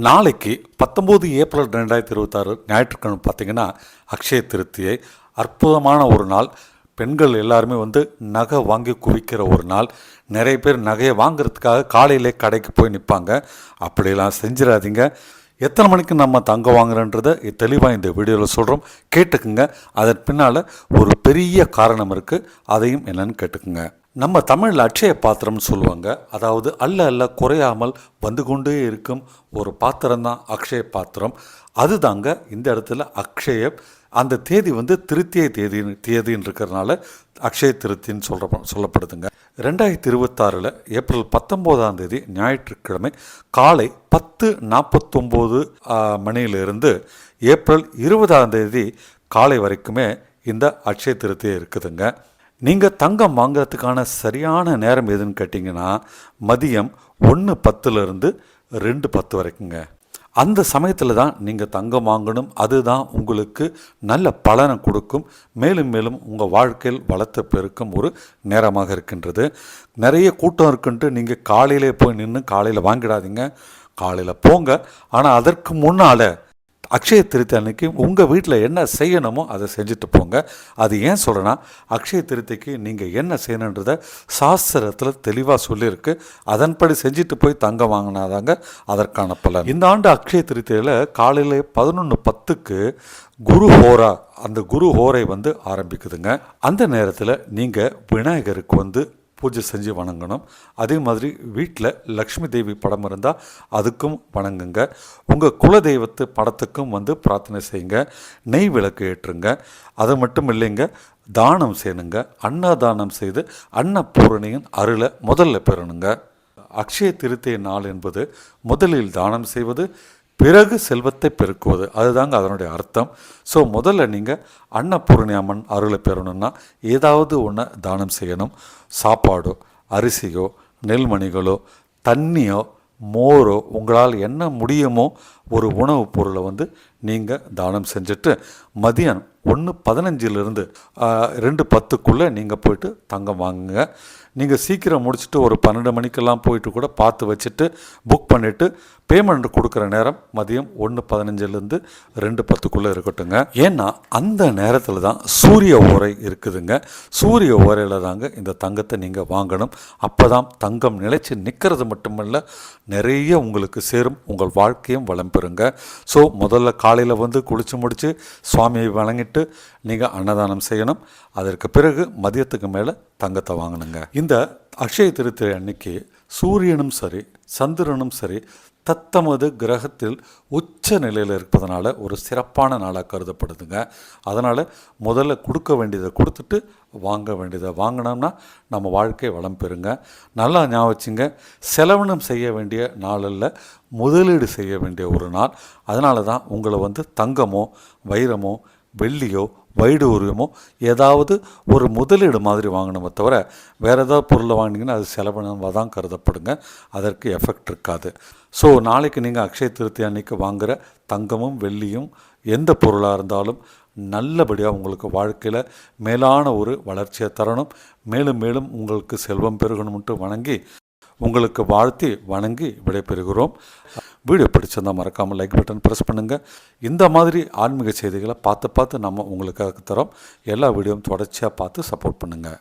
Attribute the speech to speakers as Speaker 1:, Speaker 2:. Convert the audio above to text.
Speaker 1: நாளைக்கு 19 ஏப்ரல் 2026 ஞாயிற்றுக்கிழமை பார்த்தீங்கன்னா அக்ஷய திருத்தியை. அற்புதமான ஒரு நாள். பெண்கள் எல்லாருமே நகை வாங்கி குவிக்கிற ஒரு நாள். நிறைய பேர் நகையை வாங்கிறதுக்காக காலையிலே கடைக்கு போய் நிற்பாங்க. அப்படியெல்லாம் செஞ்சிடாதீங்க. எத்தனை மணிக்கு நம்ம தங்கம் வாங்குறன்றதை தெளிவாக இந்த வீடியோவில் சொல்கிறோம், கேட்டுக்குங்க. அதன் பின்னால் ஒரு பெரிய காரணம் இருக்குது, அதையும் என்னன்னு கேட்டுக்குங்க. நம்ம தமிழில் அட்சய பாத்திரம்னு சொல்லுவாங்க. அதாவது அல்ல குறையாமல் வந்து கொண்டே இருக்கும் ஒரு பாத்திரம்தான் அக்ஷய பாத்திரம். அதுதாங்க இந்த இடத்துல அக்ஷய. அந்த தேதி திருத்தியை தேதின்னு இருக்கிறதுனால அக்ஷய திருத்தின்னு சொல்லப்படுதுங்க. 2026 ஏப்ரல் 19 ஞாயிற்றுக்கிழமை காலை 10:49 மணியிலிருந்து ஏப்ரல் 20 காலை வரைக்குமே இந்த அக்ஷய திருத்தியை இருக்குதுங்க. நீங்கள் தங்கம் வாங்கிறதுக்கான சரியான நேரம் எதுன்னு கேட்டிங்கன்னா மதியம் 1:10 2:10 வரைக்குங்க. அந்த சமயத்தில் தான் நீங்கள் தங்கம் வாங்கணும். அதுதான் உங்களுக்கு நல்ல பலனை கொடுக்கும். மேலும் மேலும் உங்கள் வாழ்க்கையில் வளர்த்த பெருக்கும் ஒரு நேரமாக இருக்கின்றது. நிறைய கூட்டம் இருக்குன்ட்டு நீங்கள் காலையிலே போய் நின்று காலையில் வாங்கிடாதீங்க. காலையில் போங்க. ஆனால் அதற்கு முன்னால் அக்ஷய திருத்தி அன்னைக்கு உங்கள் வீட்டில் என்ன செய்யணுமோ அதை செஞ்சுட்டு போங்க. அது ஏன் சொல்கிறேன்னா, அக்ஷய திருத்திக்கு நீங்கள் என்ன செய்யணுன்றதை சாஸ்திரத்தில் தெளிவாக சொல்லியிருக்கு. அதன்படி செஞ்சுட்டு போய் தங்கம் வாங்கினாதாங்க அதற்கான பலன். இந்த ஆண்டு அக்ஷய திருத்தியில் காலையில் 11:10 குரு ஹோரா, அந்த குரு ஹோரை ஆரம்பிக்குதுங்க. அந்த நேரத்தில் நீங்கள் விநாயகருக்கு பூஜை செஞ்சு வணங்கணும். அதே மாதிரி வீட்டில் லக்ஷ்மி தேவி படம் இருந்தால் அதுக்கும் வணங்குங்க. உங்கள் குலதெய்வத்து படத்துக்கும் பிரார்த்தனை செய்யுங்க. நெய் விளக்கு ஏற்றுங்க. அது மட்டும் இல்லைங்க, தானம் செய்யணுங்க. அன்னதானம் செய்து அன்னபூரணியின் அருளை முதல்ல பெறணுங்க. அக்ஷய திருத்திய நாள் என்பது முதலில் தானம் செய்வது, பிறகு செல்வத்தை பெருக்குவது. அதுதாங்க அதனுடைய அர்த்தம். ஸோ முதல்ல நீங்கள் அன்னபூரணி அம்மன் அருளை பெறணும்னா ஏதாவது ஒன்று தானம் செய்யணும். சாப்பாடோ, அரிசியோ, நெல்மணிகளோ, தண்ணியோ, மோரோ, உங்களால் என்ன முடியுமோ ஒரு உணவுப் பொருளை நீங்கள் தானம் செஞ்சுட்டு மதியம் 1:15 2:10 நீங்கள் போயிட்டு தங்கம் வாங்குங்க. நீங்கள் சீக்கிரம் முடிச்சுட்டு ஒரு 12 மணிக்கெல்லாம் போயிட்டு கூட பார்த்து வச்சுட்டு புக் பண்ணிவிட்டு பேமெண்ட் கொடுக்குற நேரம் மதியம் 1:15 2:10 இருக்கட்டுங்க. ஏன்னா அந்த நேரத்தில் தான் சூரிய ஓரை இருக்குதுங்க. சூரிய ஓரையில் தாங்க இந்த தங்கத்தை நீங்கள் வாங்கணும். அப்போ தான் தங்கம் நிலைச்சி நிற்கிறது மட்டுமல்ல, நிறைய உங்களுக்கு சேரும். உங்கள் வாழ்க்கையும் வளம் பெறுங்க. ஸோ முதல்ல காலையில் குளித்து முடித்து சுவாமியை வணங்கிட்டு நீங்கள் அன்னதானம் செய்யணும். அதற்கு பிறகு மதியத்துக்கு மேலே தங்கத்தை வாங்கணுங்க. இந்த அக்ஷய திருத்தி அன்னைக்கு சூரியனும் சரி சந்திரனும் சரி தத்தமது கிரகத்தில் உச்ச நிலையில் இருப்பதனால ஒரு சிறப்பான நாளாக கருதப்படுதுங்க. அதனால் முதல்ல கொடுக்க வேண்டியதை கொடுத்துட்டு வாங்க வேண்டியதை வாங்கினோம்னா நம்ம வாழ்க்கை வளம் பெறுங்க. நல்லா ஞாபகம் வச்சுங்க, செலவினம் செய்ய வேண்டிய நாளில் முதலீடு செய்ய வேண்டிய ஒரு நாள். அதனால தான் உங்களை தங்கமோ, வைரமோ, வெள்ளியோ, வைடூரியமோ ஏதாவது ஒரு முதலீடு மாதிரி வாங்கணுமே தவிர வேறு ஏதாவது பொருளை வாங்கினீங்கன்னா அது செலவினமாக தான் கருதப்படுங்க. அதற்கு எஃபெக்ட் இருக்காது. ஸோ நாளைக்கு நீங்கள் அக்ஷய திருத்தி அன்னைக்கு வாங்குகிற தங்கமும் வெள்ளியும் எந்த பொருளாக இருந்தாலும் நல்லபடியாக உங்களுக்கு வாழ்க்கையில் மேலான ஒரு வளர்ச்சியை தரணும். மேலும் மேலும் உங்களுக்கு செல்வம் பெருகணும்ட்டு வணங்கி உங்களுக்கு வாழ்த்தி வணங்கி விடைபெறுகிறோம். வீடியோ பிடிச்சிருந்தால் மறக்காமல் லைக் பட்டன் ப்ரெஸ் பண்ணுங்கள். இந்த மாதிரி ஆன்மீக செய்திகளை பார்த்து நம்ம உங்களுக்காக தரோம். எல்லா வீடியோவும் தொடர்ச்சியாக பார்த்து சப்போர்ட் பண்ணுங்கள்.